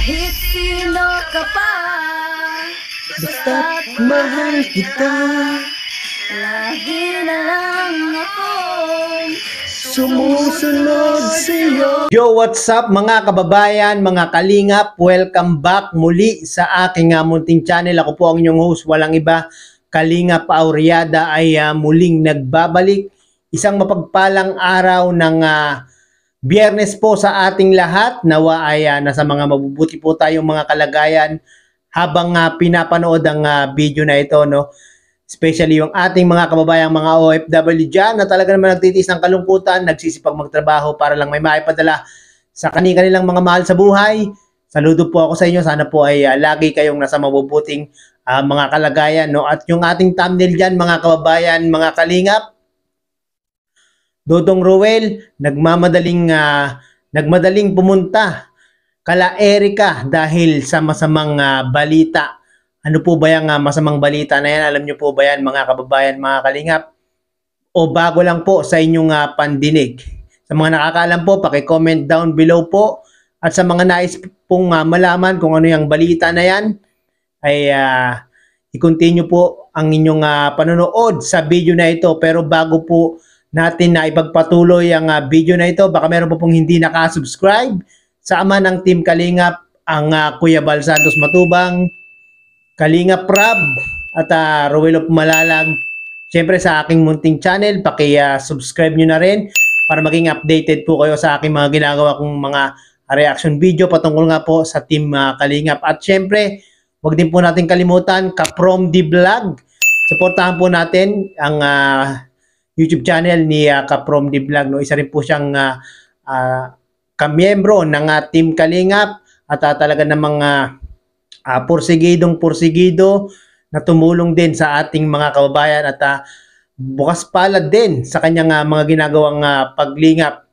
Kahit sino ka pa, Basta't mahal kita, lagi na lang akong sumusunod sa'yo. Yo, what's up mga kababayan, mga kalingap? Welcome back muli sa aking munting channel. Ako po ang inyong host, walang iba, Kalingap Auriada ay muling nagbabalik. Isang mapagpalang araw ng Biyernes po sa ating lahat. Nawa ay nasa mga mabubuti po tayong mga kalagayan habang pinapanood ang video na ito, no? Especially yung ating mga kababayang mga OFW dyan na talaga naman nagtitiis ng kalungkutan, nagsisipag magtrabaho para lang may maipadala sa kanilang mga mahal sa buhay. Saludo po ako sa inyo. Sana po ay lagi kayong nasa mabubuting mga kalagayan, no? At yung ating thumbnail dyan, mga kababayan, mga kalingap, Dodong Ruel, nagmadaling pumunta kala Erica dahil sa masamang balita. Ano po ba yung masamang balita na yan? Alam nyo po ba yan, mga kababayan, mga kalingap? O bago lang po sa inyong pandinig? Sa mga nakakaalam po, paki-comment down below po. At sa mga nais pong malaman kung ano yung balita na yan, ay i-continue po ang inyong panonood sa video na ito. Pero bago po natin na ipagpatuloy ang video na ito, baka meron po pong hindi nakasubscribe sa ama ng Team Kalingap, ang Kuya Bal Santos Matubang, Kalingap Rab, at Ruel of Malalag. Siyempre sa aking munting channel, paki-subscribe nyo na rin para maging updated po kayo sa aking mga ginagawa kong mga reaction video patungkol nga po sa Team Kalingap. At siyempre, wag din po natin kalimutan, Kaprom D Vlog. Suportahan po natin ang YouTube channel ni Kaprom D Vlog. No? Isa rin po siyang kamiyembro ng Team Kalingap at talaga namang porsigido na tumulong din sa ating mga kababayan at bukas palad din sa kanyang mga ginagawang paglingap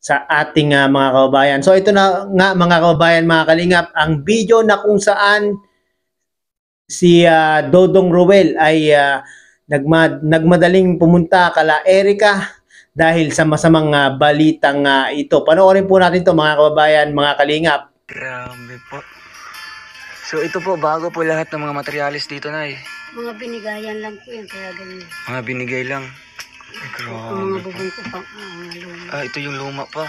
sa ating mga kababayan. So ito na nga mga kababayan, mga kalingap, ang video na kung saan si Dodong Ruel ay nagmadaling pumunta kala Erica dahil sa masamang balitang ito. Panoorin po natin to mga kababayan, mga kalingap. Grabe po. So ito po, bago po lahat ng mga materialis dito na mga binigayan lang po yan, kaya ganyan. Mga binigay lang. Ay, Ang mga grabe po. bubong ko pang luma. Ito yung luma pa.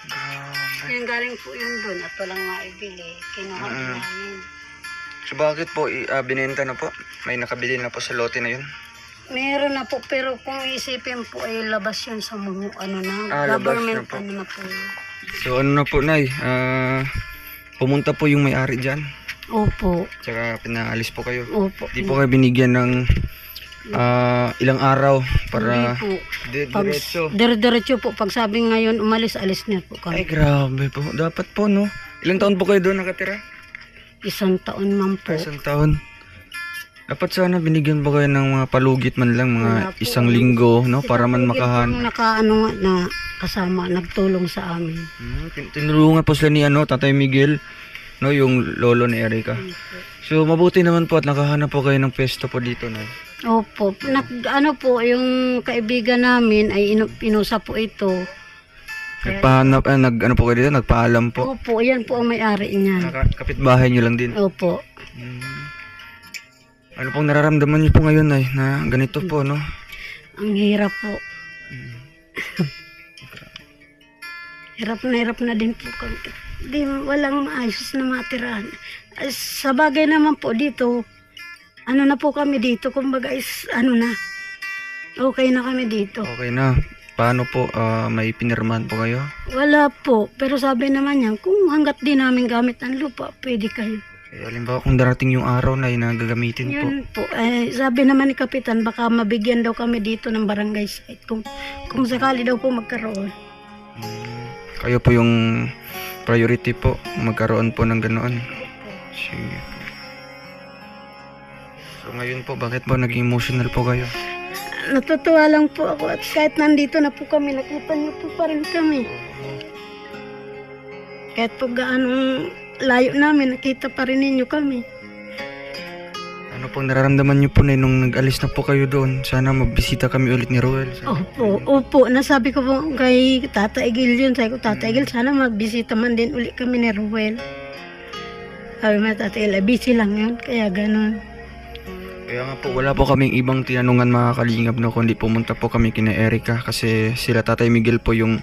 Grabe. Yan galing po yun doon at walang maibili. Kinuha din namin. So bakit po binenta na po? May nakabili na po sa lote na yun? Meron na po, pero kung isipin po ay labas yun sa mga Labas government na po. na po. So ano na po, Nay? Pumunta po yung may-ari dyan. Opo. Tsaka pinaalis po kayo. Opo. Di po kayo binigyan ng ilang araw para Hindi po. diretso. Diretso po. Pag sabi ngayon umalis, alis na po Ay, kami. grabe po. Dapat po, no? Ilang taon po kayo doon nakatira? 1 taon man po. Isang taon. Dapat sana binigyan po kayo ng mga palugit man lang, Wala mga po. isang linggo, no? Para man makahan. Yung nakaano nga na kasama, nagtulong sa amin. Tinulungan po sila ni Tatay Miguel, no? Yung lolo ni Erica. So, mabuti naman po at nakahanap po kayo ng pwesto po dito, no? Opo. Ano po, yung kaibigan namin ay inusa po ito. Nagpahanap, ano po kayo dito? Nagpaalam po. Opo, yan po ang may-ari niya. Kapitbahay nyo lang din. Opo. Ano pong nararamdaman nyo po ngayon, ay na ganito po, no? Ang hirap po. Hirap na din po kami. Walang maayos na matirahan. Sa bagay naman po dito, ano na po kami dito, kumbaga is, okay na kami dito. Okay na. Paano po, may pinirmahan po kayo? Wala po, pero sabi naman niya, kung hanggat di namin gamit ang lupa, pwede kayo. Halimbawa kung darating yung araw na gagamitin po. Yun po, sabi naman ni Kapitan, baka mabigyan daw kami dito ng barangay site kung sakali daw po magkaroon. Kayo po yung priority po, magkaroon po ng ganoon. Sige po. So ngayon po, bakit po naging emotional po kayo? Natutuwa lang po ako at kahit nandito na po kami, nakita niyo po pa rin kami. Kahit po gaanong layo namin, nakita pa rin ninyo kami. Ano pong nararamdaman niyo po na nung nag-alis na po kayo doon? Sana magbisita kami ulit ni Ruel. Opo. Nasabi ko po kay Tata Egil yun. Sabi ko, Tata Egil, sana magbisita man din ulit kami ni Ruel. Sabi mo, Tatay Eli, busy lang yun, kaya ganun. Kaya nga po, wala po kaming ibang tinanungan mga kalingap, no, kundi pumunta po kami kina Erica kasi sila Tatay Miguel po yung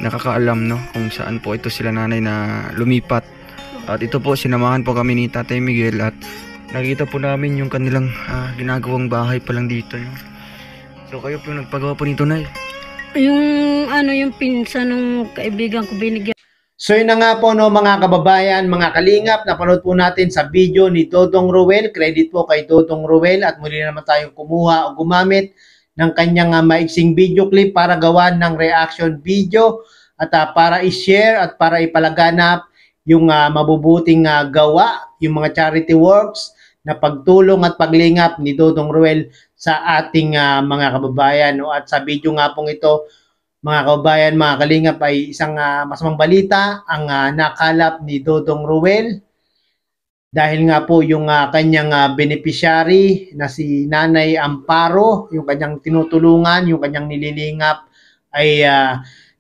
nakakaalam, no, kung saan po ito sila nanay na lumipat. At ito po, sinamahan po kami ni Tatay Miguel at nakita po namin yung kanilang ginagawang bahay pa lang dito, no. So kayo po yung nagpagawa po nito, Nay? Yung pinsan ng kaibigan ko binigyan. So yun na nga po no mga kababayan, mga kalingap, napanood po natin sa video ni Dodong Ruel. Credit po kay Dodong Ruel at muli na naman tayong kumuha o gumamit ng kanyang maiksing video clip para gawan ng reaction video at para i-share at para ipalaganap yung mabubuting gawa, yung mga charity works na pagtulong at paglingap ni Dodong Ruel sa ating mga kababayan. No? At sa video nga pong ito, mga kababayan, mga kalingap, ay isang masamang balita ang nakalap ni Dodong Ruel dahil nga po yung kanyang beneficiary na si Nanay Amparo, yung kanyang tinutulungan, yung kanyang nililingap ay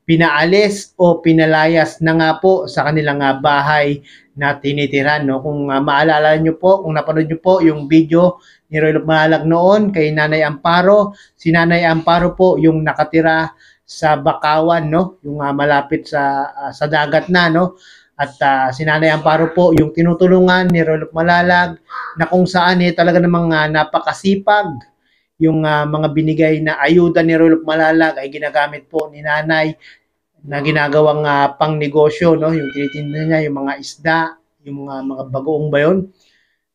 pinaalis o pinalayas na nga po sa kanilang bahay na tinitiran. No? Kung maalala nyo po, kung napanood nyo po yung video ni Roy Malalag noon kay Nanay Amparo, si Nanay Amparo po yung nakatira sa Bakawan, no, yung malapit sa dagat na, no, at si Nanay Amparo po yung tinutulungan ni Rolf Malalag na kung saan talaga namang napakasipag yung mga binigay na ayuda ni Rolf Malalag ay ginagamit po ni Nanay na ginagawang pangnegosyo, no, yung tinitinda niya yung mga isda, yung mga bagoong ba yun.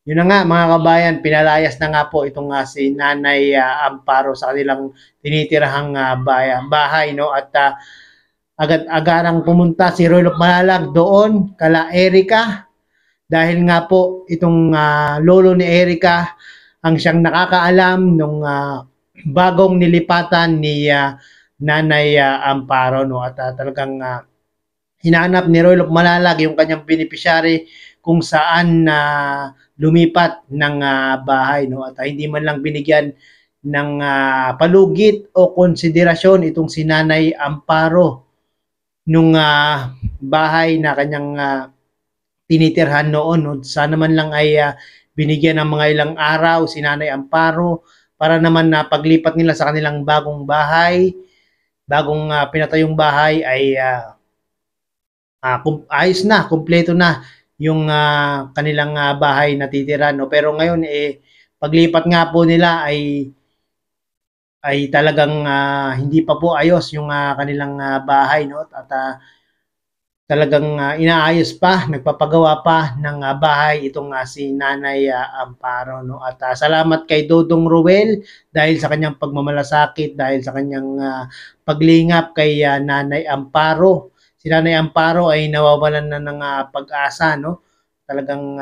Yun na nga mga kabayan, pinalayas na nga po itong si Nanay Amparo sa kanilang tinitirahang bahay, no, at agad-agarang pumunta si Roy Malalag doon kala Erica dahil nga po itong lolo ni Erica ang siyang nakakaalam nung bagong nilipatan ni Nanay Amparo, no, at talagang hinanap ni Roy Malalag yung kanyang beneficiary kung saan lumipat ng bahay, no, at hindi man lang binigyan ng palugit o konsiderasyon itong si Nanay Amparo nung bahay na kanyang tinitirhan noon, no. Sana man lang ay binigyan ng mga ilang araw si Nanay Amparo para naman na paglipat nila sa kanilang bagong bahay, bagong pinatayong bahay ay ayos na, kumpleto na yung kanilang bahay na titiran, no. Pero ngayon paglipat nga po nila ay talagang hindi pa po ayos yung kanilang bahay, no, at talagang inaayos pa, nagpapagawa pa ng bahay itong si Nanay Amparo, no. At salamat kay Dodong Ruel dahil sa kanyang pagmamalasakit, dahil sa kanyang paglingap kay Nanay Amparo. Si Nanay Amparo ay nawawalan na ng pag-asa, no. Talagang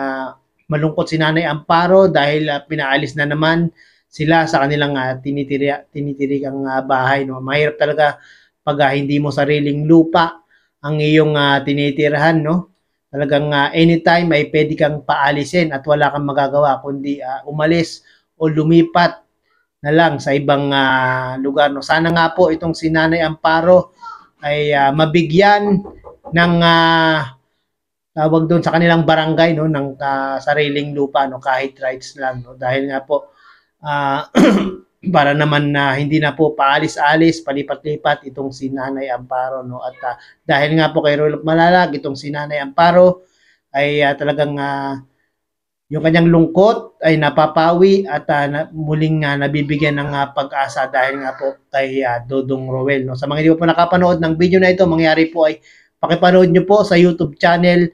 malungkot si Nanay Amparo dahil pinaalis na naman sila sa kanilang tinitirikang bahay, no. Mahirap talaga pag hindi mo sariling lupa ang iyong tinitirahan, no. Talagang anytime ay pwede kang paalisin at wala kang magagawa kundi umalis o lumipat na lang sa ibang lugar, no. Sana nga po itong si Nanay Amparo ay mabigyan ng tawag doon sa kanilang barangay, no, ng sariling lupa, no, kahit rights lang, no, dahil nga po para naman na hindi na po paalis-alis, palipat-lipat itong si Nanay Amparo, no. At dahil nga po kay Rolf Malalag itong si Nanay Amparo ay talagang yung kanyang lungkot ay napapawi at muling nabibigyan ng pag-asa dahil nga po kay Dodong Ruel, no. Sa mga hindi po nakapanood ng video na ito, mangyari po ay pakipanood nyo po sa YouTube channel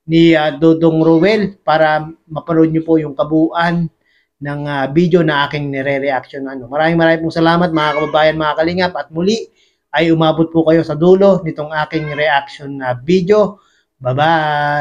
ni Dodong Ruel para mapanood nyo po yung kabuuan ng video na aking nire-reaction. Maraming pong salamat mga kababayan, mga kalingap, at muli ay umabot po kayo sa dulo nitong aking reaction na video. Bye-bye!